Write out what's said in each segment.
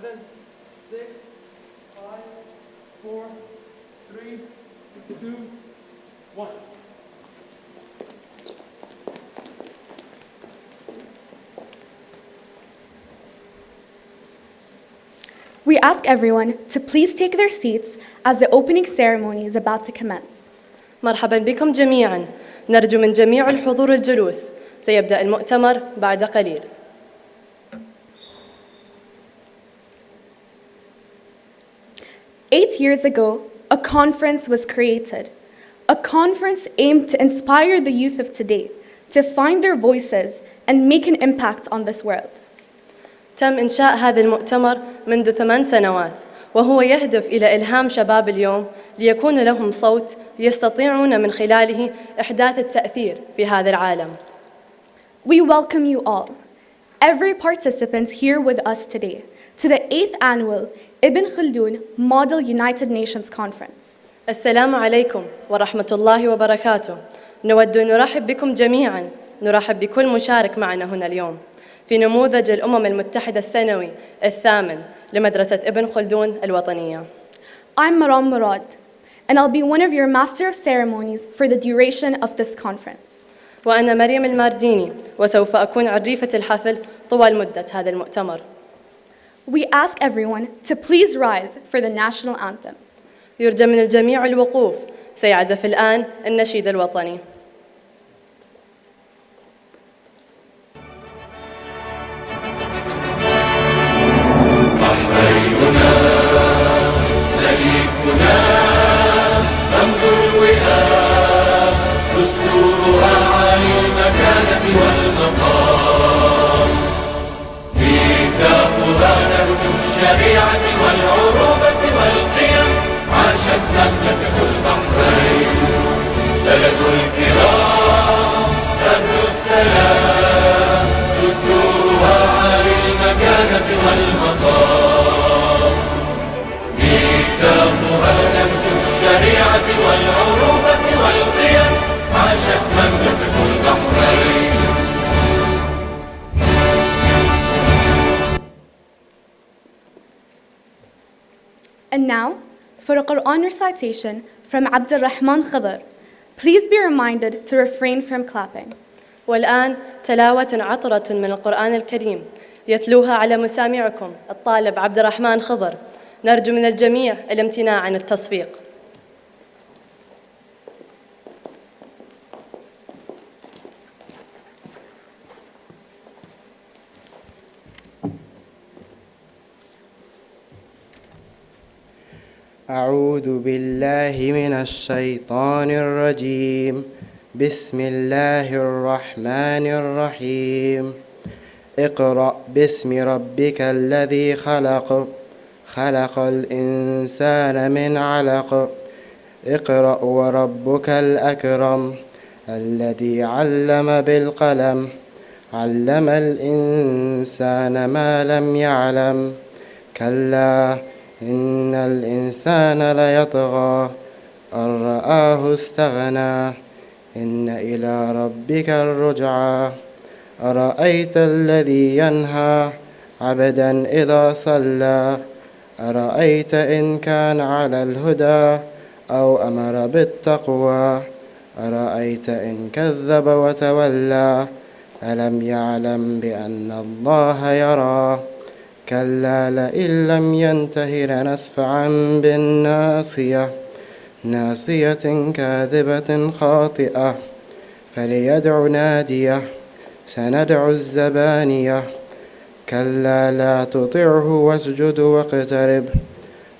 7, 6, 5, 4, 3, 2, 1. We ask everyone to please take their seats as the opening ceremony is about to commence. مرحبا بكم جميعا. نرجو من جميع الحضور الجلوس. سيبدأ المؤتمر بعد قليل. Eight years ago, a conference was created. A conference aimed to inspire the youth of today to find their voices and make an impact on this world. تم إنشاء هذا المؤتمر منذ 8 سنوات، وهو يهدف إلى إلهام شباب اليوم ليكون لهم صوت يستطيعون من خلاله إحداث التأثير في هذا العالم. We welcome you all, every participant here with us today, to the 8th annual Ibn Khaldun Model United Nations Conference. السلام عليكم ورحمة الله وبركاته. نود أن نرحب بكم جميعاً، نرحب بكل مشارك معنا هنا اليوم في نموذج الأمم المتحدة السنوي الثامن لمدرسة ابن خلدون الوطنية. I'm Maram Murad, and I'll be one of your Master of Ceremonies for the duration of this conference. وأنا مريم المارديني، وسوف أكون عريفة الحفل طوال مدة هذا المؤتمر. We ask everyone to please rise for the national anthem. يرجى من الجميع الوقوف. سيعزف الآن النشيد الوطني. بحريننا مليكنا رمز الوئام دستورها عالي المكانة والمقام ميثاقها نهج الشريعة والعروبة والقيم عاشت مملكة البحرين بلد الكرام أهل السلام دستورها عالي المكانة والمقام ميثاقها نهج الشريعة والعروبة والقيم عاشت مملكة البحرين. And now, for a Quran recitation from Abdul Rahman Khadr, please be reminded to refrain from clapping. والآن تلاوة عطرة من القرآن الكريم يتلوها على مسامعكم الطالب عبد الرحمن خضر. نرجو من الجميع الامتناع عن التصفيق. أعوذ بالله من الشيطان الرجيم. بسم الله الرحمن الرحيم. اقرأ باسم ربك الذي خلق خلق الإنسان من علق اقرأ وربك الأكرم الذي علم بالقلم علم الإنسان ما لم يعلم كلا إن الإنسان ليطغى أن رآه استغنى إن إلى ربك الرجعى أرأيت الذي ينهى عبدا إذا صلى أرأيت إن كان على الهدى أو أمر بالتقوى أرأيت إن كذب وتولى ألم يعلم بأن الله يرى كلا لئن لم ينته لنسفعا بالناصية ناصية كاذبة خاطئة فليدع ناديه سندع الزبانية كلا لا تطعه واسجد واقترب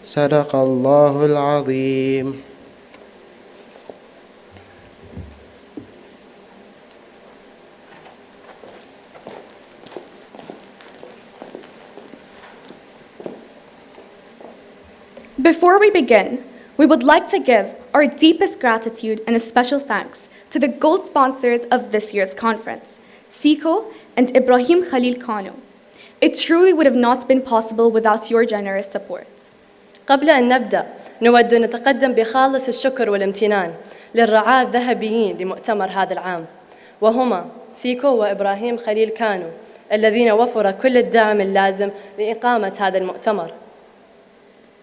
صدق الله العظيم. Before we begin, we would like to give our deepest gratitude and a special thanks to the gold sponsors of this year's conference, Siko and Ibrahim Khalil Kano. It truly would have not been possible without your generous support. قبل أن نبدأ نود أن نتقدم بخالص الشكر والامتنان للرعاة الذهبيين لمؤتمر هذا العام، وهما سيكو وإبراهيم خليل كانو الذين وفر كل الدعم اللازم لإقامة هذا المؤتمر.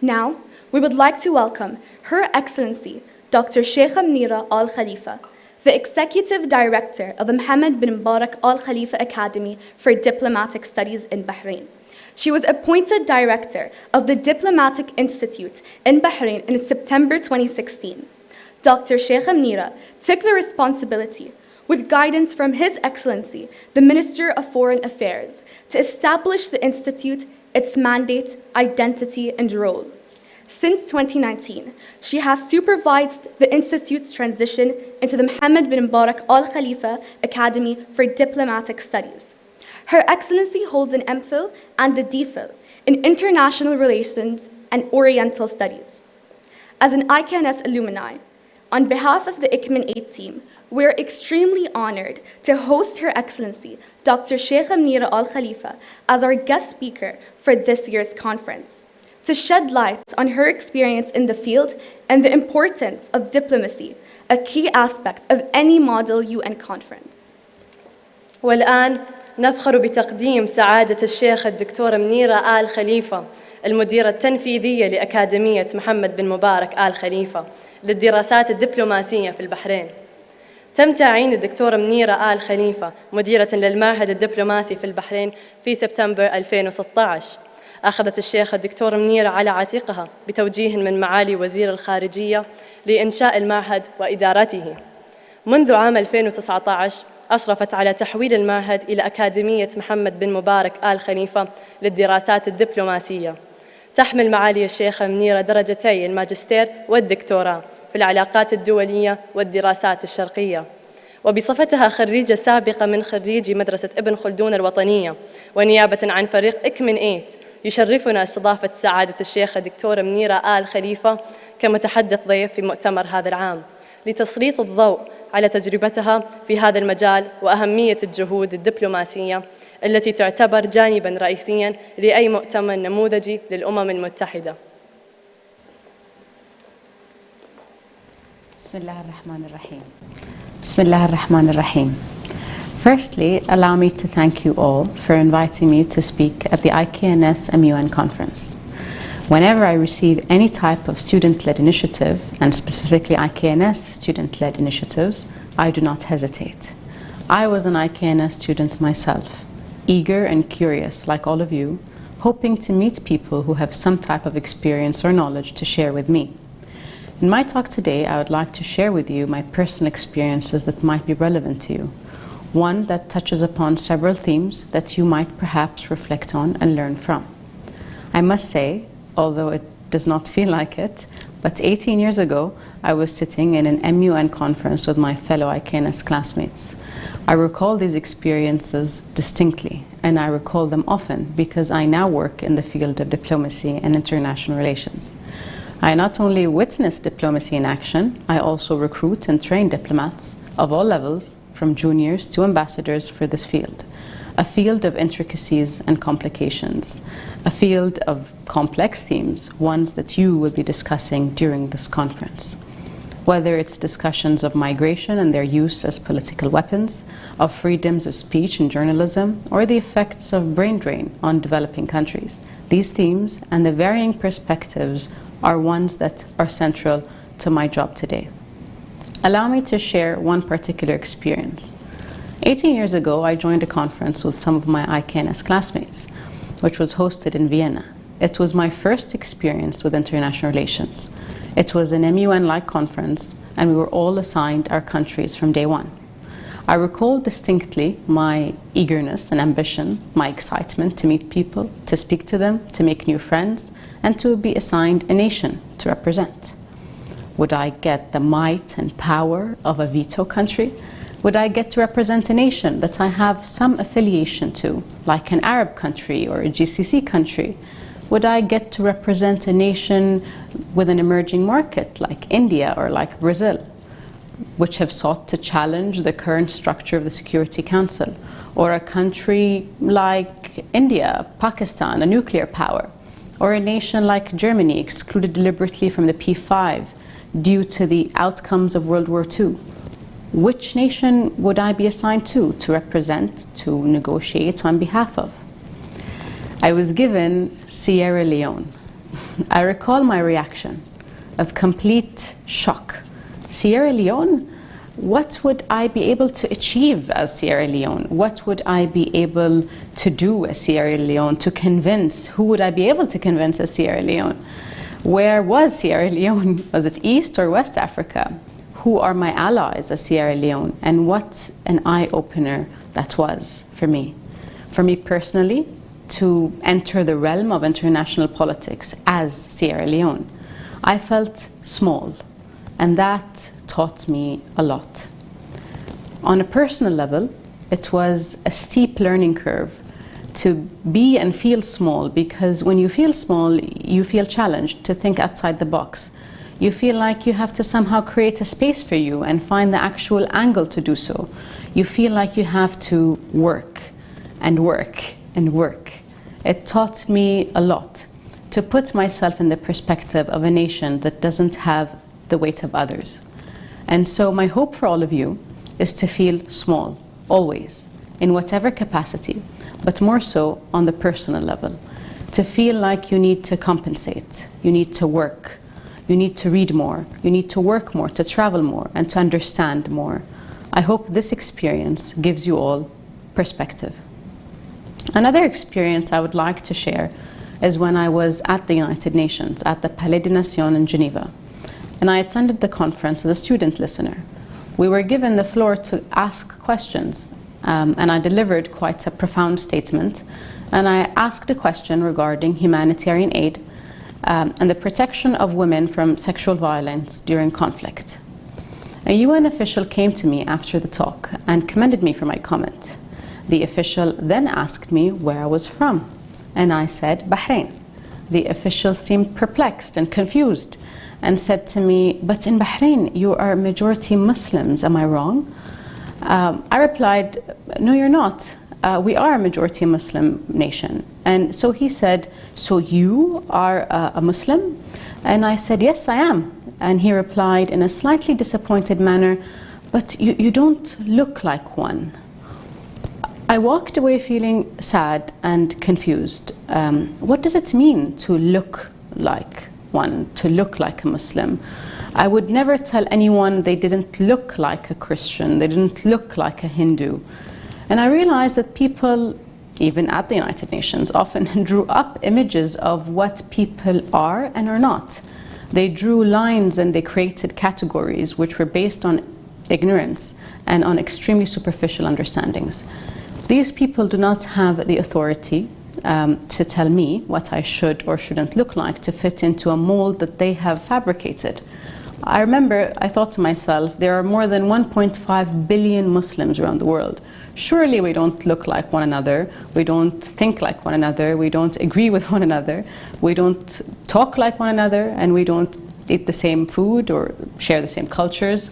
Now, we would like to welcome Her Excellency Dr. Sheikha Munira Al Khalifa, the Executive Director of the Mohammed bin Mubarak Al Khalifa Academy for Diplomatic Studies in Bahrain. She was appointed Director of the Diplomatic Institute in Bahrain in September 2016. Dr. Sheikha Munira took the responsibility, with guidance from His Excellency, the Minister of Foreign Affairs, to establish the Institute, its mandate, identity, and role. Since 2019, she has supervised the Institute's transition into the Mohammed bin Mubarak Al Khalifa Academy for Diplomatic Studies. Her Excellency holds an MPhil and a DPhil in International Relations and Oriental Studies. As an IKNS alumni, on behalf of the IKMUN 8 team, we are extremely honored to host Her Excellency Dr. Sheikha Munira Al Khalifa as our guest speaker for this year's conference, to shed light on her experience in the field and the importance of diplomacy, a key aspect of any model UN conference. والآن نفخر بتقديم سعادة الشيخ الدكتورة منيرة آل خليفة، المديرة التنفيذية لأكاديمية محمد بن مبارك آل خليفة للدراسات الدبلوماسية في البحرين. تم تعيين الدكتورة منيرة آل خليفة مديرة للمعهد الدبلوماسي في البحرين في سبتمبر 2016. أخذت الشيخة الدكتورة منيرة على عاتقها بتوجيه من معالي وزير الخارجية لإنشاء المعهد وإدارته. منذ عام 2019 أشرفت على تحويل المعهد إلى أكاديمية محمد بن مبارك آل خليفة للدراسات الدبلوماسية. تحمل معالي الشيخة منيرة درجتي الماجستير والدكتوراه في العلاقات الدولية والدراسات الشرقية، وبصفتها خريجة سابقة من خريجي مدرسة ابن خلدون الوطنية، ونيابة عن فريق IKMUN 8 يشرفنا استضافة سعادة الشيخة دكتورة منيرة آل خليفة كمتحدث ضيف في مؤتمر هذا العام لتسليط الضوء على تجربتها في هذا المجال وأهمية الجهود الدبلوماسية التي تعتبر جانباً رئيسياً لأي مؤتمر نموذجي للأمم المتحدة. بسم الله الرحمن الرحيم. بسم الله الرحمن الرحيم. Firstly, allow me to thank you all for inviting me to speak at the IKNS MUN conference. Whenever I receive any type of student-led initiative, and specifically IKNS student-led initiatives, I do not hesitate. I was an IKNS student myself, eager and curious like all of you, hoping to meet people who have some type of experience or knowledge to share with me. In my talk today, I would like to share with you my personal experiences that might be relevant to you. One that touches upon several themes that you might perhaps reflect on and learn from. I must say, although it does not feel like it, but 18 years ago, I was sitting in an MUN conference with my fellow IKNS classmates. I recall these experiences distinctly, and I recall them often because I now work in the field of diplomacy and international relations. I not only witness diplomacy in action, I also recruit and train diplomats of all levels, from juniors to ambassadors for this field. A field of intricacies and complications, a field of complex themes, ones that you will be discussing during this conference. Whether it's discussions of migration and their use as political weapons, of freedoms of speech and journalism, or the effects of brain drain on developing countries. These themes and the varying perspectives are ones that are central to my job today. Allow me to share one particular experience. 18 years ago, I joined a conference with some of my IKNS classmates, which was hosted in Vienna. It was my first experience with international relations. It was an MUN-like conference, and we were all assigned our countries from day one. I recall distinctly my eagerness and ambition, my excitement to meet people, to speak to them, to make new friends, and to be assigned a nation to represent. Would I get the might and power of a veto country? Would I get to represent a nation that I have some affiliation to, like an Arab country or a GCC country? Would I get to represent a nation with an emerging market, like India or like Brazil, which have sought to challenge the current structure of the Security Council? Or a country like India, Pakistan, a nuclear power? Or a nation like Germany, excluded deliberately from the P5 due to the outcomes of World War II? which nation would I be assigned to represent, to negotiate on behalf of? I was given Sierra Leone. I recall my reaction of complete shock. Sierra Leone? What would I be able to achieve as Sierra Leone? What would I be able to do as Sierra Leone to convince? Who would I be able to convince as Sierra Leone? Where was Sierra Leone? Was it East or West Africa? Who are my allies as Sierra Leone? And what an eye-opener that was for me. For me personally, to enter the realm of international politics as Sierra Leone. I felt small, and that taught me a lot. On a personal level, it was a steep learning curve to be and feel small, because when you feel small, you feel challenged to think outside the box. You feel like you have to somehow create a space for you and find the actual angle to do so. You feel like you have to work and work and work. It taught me a lot to put myself in the perspective of a nation that doesn't have the weight of others. And so my hope for all of you is to feel small, always, in whatever capacity, but more so on the personal level. To feel like you need to compensate, you need to work, you need to read more, you need to work more, to travel more, and to understand more. I hope this experience gives you all perspective. Another experience I would like to share is when I was at the United Nations, at the Palais des Nations in Geneva. And I attended the conference as a student listener. We were given the floor to ask questions, and I delivered quite a profound statement. And I asked a question regarding humanitarian aid and the protection of women from sexual violence during conflict. A UN official came to me after the talk and commended me for my comment. The official then asked me where I was from, and I said Bahrain. The official seemed perplexed and confused and said to me, "But in Bahrain you are majority Muslims, am I wrong?" I replied, "No, you're not. We are a majority Muslim nation." And so he said, "So you are a Muslim?" And I said, "Yes, I am." And he replied in a slightly disappointed manner, "But you don't look like one." I walked away feeling sad and confused. What does it mean to look like one, to look like a Muslim? I would never tell anyone they didn't look like a Christian, they didn't look like a Hindu. And I realized that people, even at the United Nations, often drew up images of what people are and are not. They drew lines and they created categories which were based on ignorance and on extremely superficial understandings. These people do not have the authority to tell me what I should or shouldn't look like to fit into a mold that they have fabricated. I remember I thought to myself, there are more than 1.5 billion Muslims around the world. Surely we don't look like one another, we don't think like one another, we don't agree with one another, we don't talk like one another, and we don't eat the same food or share the same cultures.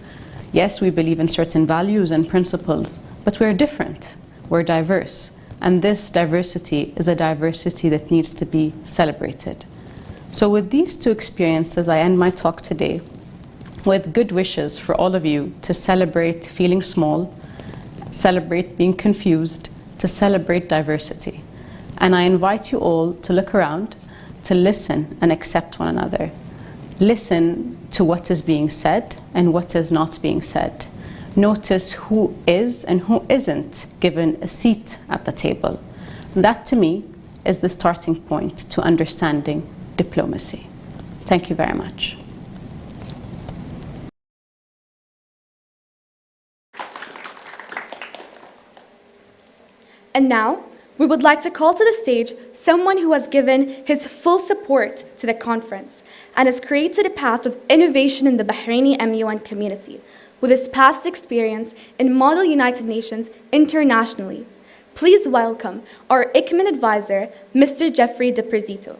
Yes, we believe in certain values and principles, but we're different. We're diverse, and this diversity is a diversity that needs to be celebrated. So with these two experiences, I end my talk today with good wishes for all of you to celebrate feeling small, celebrate being confused, to celebrate diversity. And I invite you all to look around, to listen and accept one another. Listen to what is being said and what is not being said. Notice who is and who isn't given a seat at the table. That, to me, is the starting point to understanding diplomacy. Thank you very much. And now, we would like to call to the stage someone who has given his full support to the conference and has created a path of innovation in the Bahraini MUN community, with his past experience in Model United Nations internationally. Please welcome our IKMUN advisor, Mr. Jeffrey DePerzito.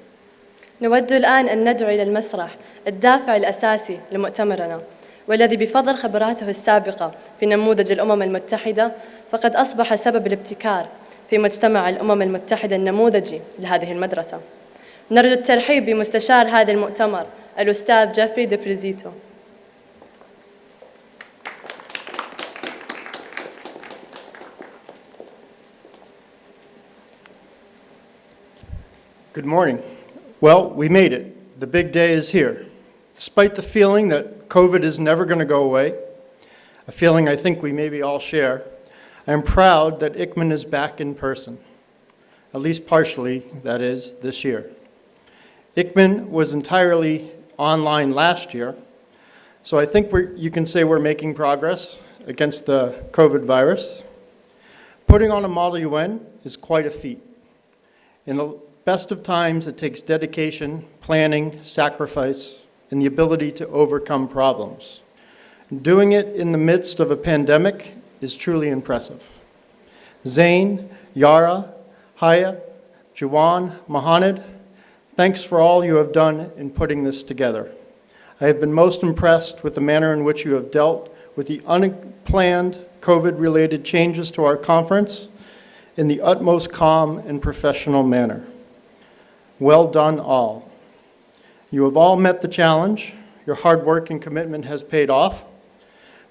نود الآن أن ندعو إلى المسرح الدافع الأساسي لمؤتمرنا، والذي بفضل خبراته السابقة في نموذج الأمم المتحدة فقد أصبح سبب الابتكار في مجتمع الأمم المتحدة النموذجي لهذه المدرسة. نرجو الترحيب بمستشار هذا المؤتمر الأستاذ جيفري ديبريزيتو. Good morning. Well, we made it. The big day is here. Despite the feeling that COVID is never going to go away, a feeling I think we maybe all share, I am proud that IKMUN is back in person, at least partially, that is, this year. IKMUN was entirely online last year, so I think you can say we're making progress against the COVID virus. Putting on a Model UN is quite a feat. In the best of times, it takes dedication, planning, sacrifice, and the ability to overcome problems. Doing it in the midst of a pandemic is truly impressive. Zain, Yara, Haya, Juwan, Mohanad, thanks for all you have done in putting this together. I have been most impressed with the manner in which you have dealt with the unplanned COVID-related changes to our conference in the utmost calm and professional manner. Well done all. You have all met the challenge. Your hard work and commitment has paid off.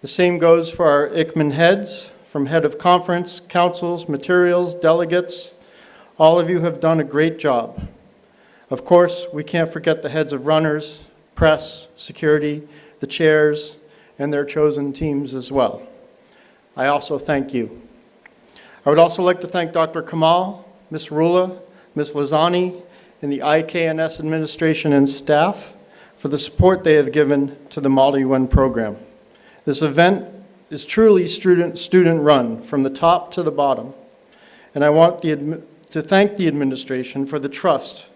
The same goes for our IKMUN heads, from head of conference, councils, materials, delegates. All of you have done a great job. Of course, we can't forget the heads of runners, press, security, the chairs, and their chosen teams as well. I also thank you. I would also like to thank Dr. Kamal, Ms. Rula, Ms. Lazani, and the IKNS administration and staff for the support they have given to the Model UN program. This event is truly student-run from the top to the bottom, and I want to thank the administration for the trust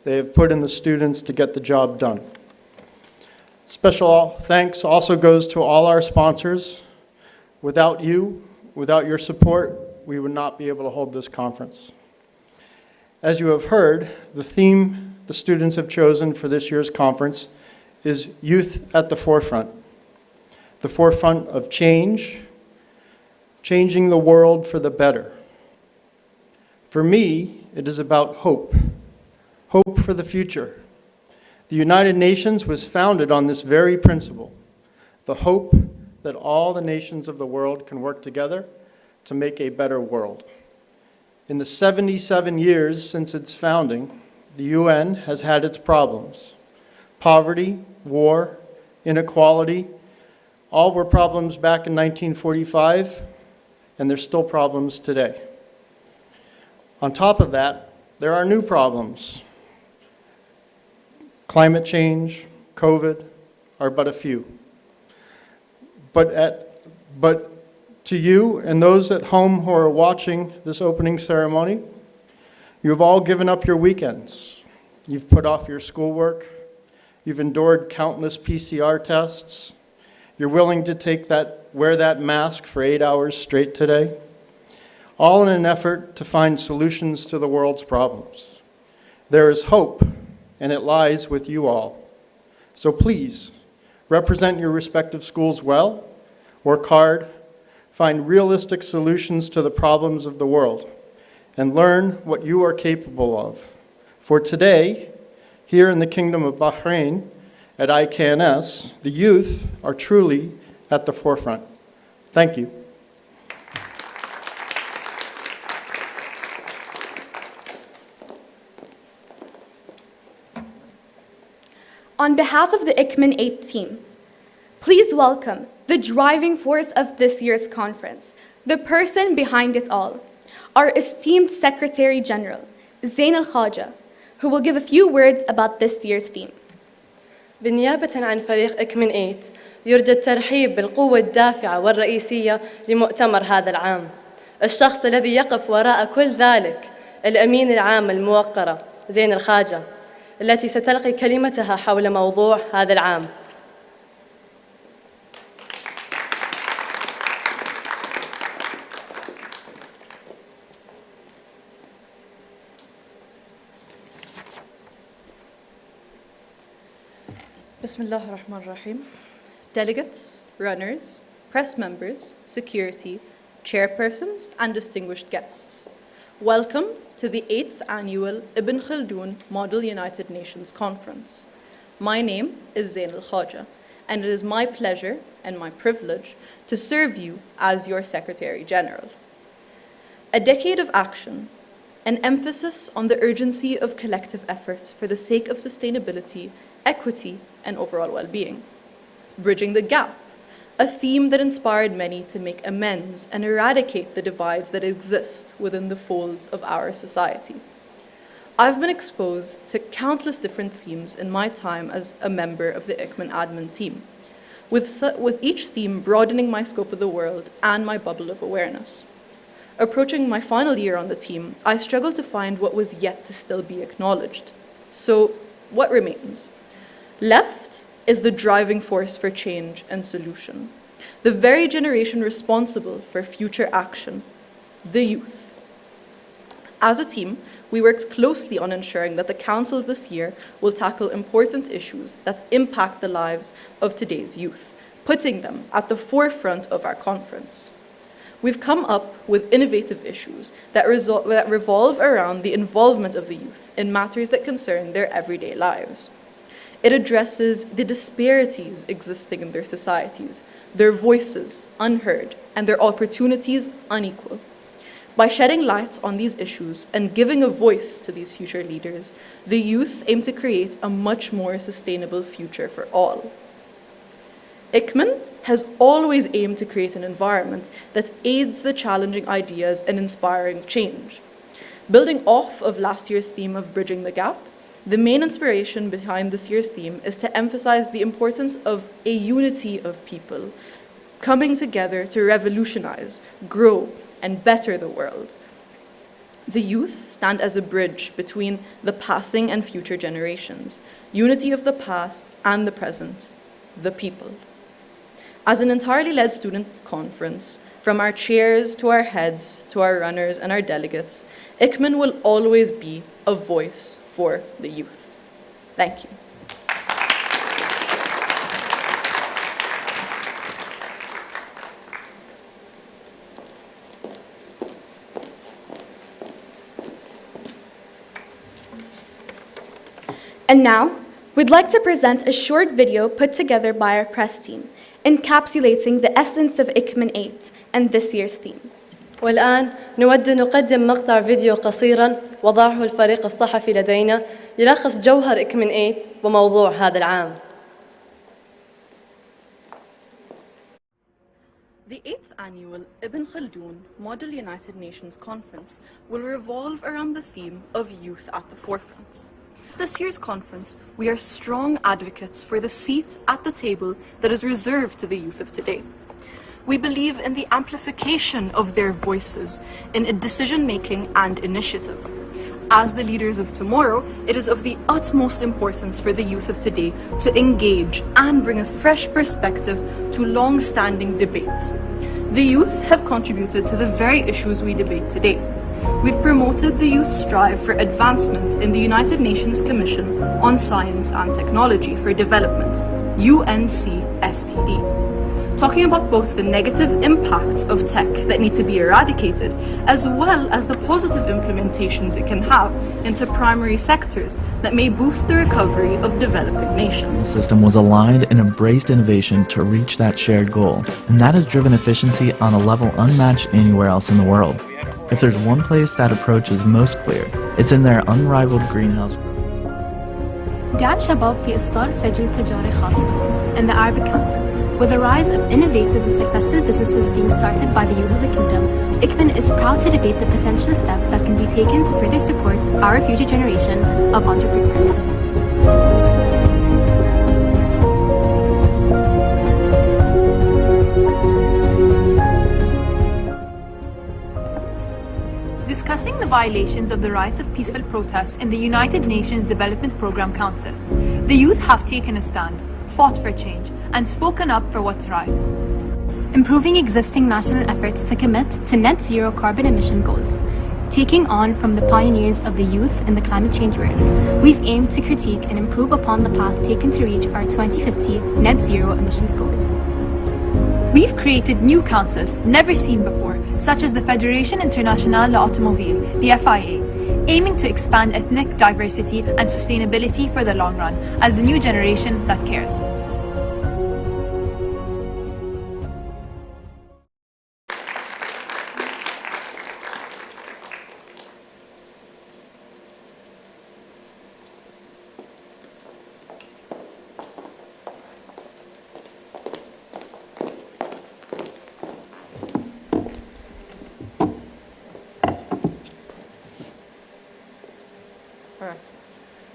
they have put in the students to get the job done. Special thanks also goes to all our sponsors. Without you, without your support, we would not be able to hold this conference. As you have heard, the theme the students have chosen for this year's conference is Youth at the Forefront of change, changing the world for the better. For me, it is about hope, hope for the future. The United Nations was founded on this very principle, the hope that all the nations of the world can work together to make a better world. In the 77 years since its founding, the UN has had its problems. Poverty, war, inequality, all were problems back in 1945, and they're still problems today. On top of that, there are new problems. Climate change, COVID are but a few. But to you and those at home who are watching this opening ceremony, you have all given up your weekends. You've put off your schoolwork. You've endured countless PCR tests. You're willing to wear that mask for 8 hours straight today, all in an effort to find solutions to the world's problems. There is hope, and it lies with you all. So please, represent your respective schools well, work hard, find realistic solutions to the problems of the world, and learn what you are capable of. For today, here in the Kingdom of Bahrain, at IKNS, the youth are truly at the forefront. Thank you. On behalf of the IKMUN 8 team, please welcome the driving force of this year's conference, the person behind it all, our esteemed Secretary General, Zain Al-Khaja, who will give a few words about this year's theme. بالنيابة عن فريق إكمن 8 يرجى الترحيب بالقوة الدافعة والرئيسية لمؤتمر هذا العام. الشخص الذي يقف وراء كل ذلك الأمين العام الموقرة زين الخاجة التي ستلقي كلمتها حول موضوع هذا العام. Bismillah ar-Rahman ar-Rahim. Delegates, runners, press members, security, chairpersons, and distinguished guests. Welcome to the 8th Annual Ibn Khaldun Model United Nations Conference. My name is Zain Al-Khaja, and it is my pleasure and my privilege to serve you as your Secretary General. A decade of action, an emphasis on the urgency of collective efforts for the sake of sustainability, equity, and overall well-being. Bridging the gap, a theme that inspired many to make amends and eradicate the divides that exist within the folds of our society. I've been exposed to countless different themes in my time as a member of the IKMUN admin team, with each theme broadening my scope of the world and my bubble of awareness. Approaching my final year on the team, I struggled to find what was yet to still be acknowledged. So, what remains? Left is the driving force for change and solution, the very generation responsible for future action, the youth. As a team, we worked closely on ensuring that the Council this year will tackle important issues that impact the lives of today's youth, putting them at the forefront of our conference. We've come up with innovative issues that revolve around the involvement of the youth in matters that concern their everyday lives. It addresses the disparities existing in their societies, their voices unheard, and their opportunities unequal. By shedding light on these issues and giving a voice to these future leaders, the youth aim to create a much more sustainable future for all. IKMUN has always aimed to create an environment that aids the challenging ideas and inspiring change. Building off of last year's theme of bridging the gap, the main inspiration behind this year's theme is to emphasize the importance of a unity of people coming together to revolutionize, grow, and better the world. The youth stand as a bridge between the passing and future generations, unity of the past and the present, the people. As an entirely led student conference, from our chairs to our heads to our runners and our delegates, IKMUN will always be a voice for the youth. Thank you. And now, we'd like to present a short video put together by our press team, encapsulating the essence of IKMUN 8 and this year's theme. والآن نود نقدم مقطع فيديو قصيراً وضعه الفريق الصحفي لدينا يلخص جوهر IKMUN 8 وموضوع هذا العام. The 8th annual Ibn Khaldun Model United Nations Conference will revolve around the theme of youth at the forefront. This year's conference, we are strong advocates for the seat at the table that is reserved to the youth of today. We believe in the amplification of their voices in decision-making and initiative. As the leaders of tomorrow, it is of the utmost importance for the youth of today to engage and bring a fresh perspective to long-standing debate. The youth have contributed to the very issues we debate today. We've promoted the youth's strive for advancement in the United Nations Commission on Science and Technology for Development, UNCSTD. Talking about both the negative impacts of tech that need to be eradicated, as well as the positive implementations it can have into primary sectors that may boost the recovery of developing nations. The system was aligned and embraced innovation to reach that shared goal, and that has driven efficiency on a level unmatched anywhere else in the world. If there's one place that approach is most clear, it's in their unrivaled greenhouse. دعم شباب في إصدار سجل تجاري خاص in the Arabic Council. With the rise of innovative and successful businesses being started by the youth of the kingdom, IKMUN is proud to debate the potential steps that can be taken to further support our future generation of entrepreneurs. Discussing the violations of the rights of peaceful protest in the United Nations Development Programme Council, the youth have taken a stand, fought for change, and spoken up for what's right. Improving existing national efforts to commit to net zero carbon emission goals. Taking on from the pioneers of the youth in the climate change world, we've aimed to critique and improve upon the path taken to reach our 2050 net zero emissions goal. We've created new councils never seen before, such as the Fédération Internationale de l'Automobile, the FIA, aiming to expand ethnic diversity and sustainability for the long run as the new generation that cares.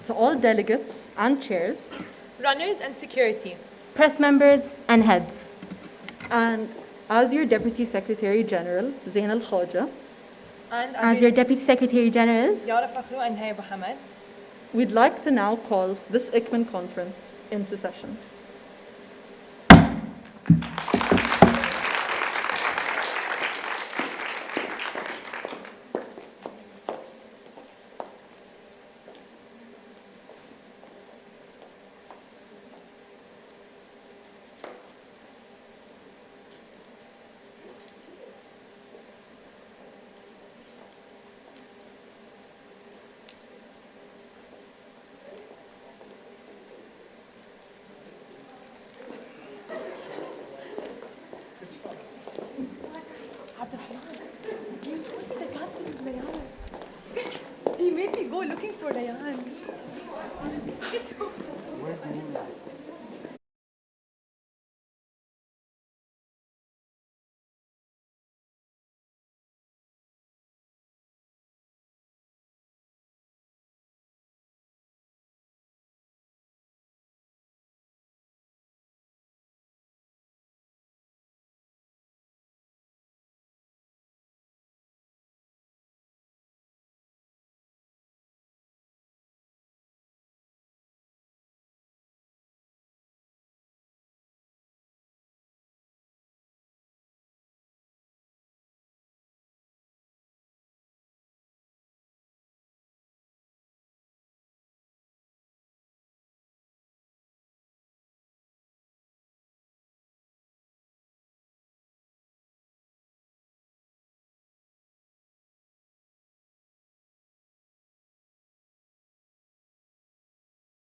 to all delegates and chairs, runners and security, press members and heads. and as your Deputy Secretary General, Zain Al Khaja, and As your Deputy Secretary General, Yara Fakhru and Hayya Mohammed, we'd like to now call this IKMUN conference into session.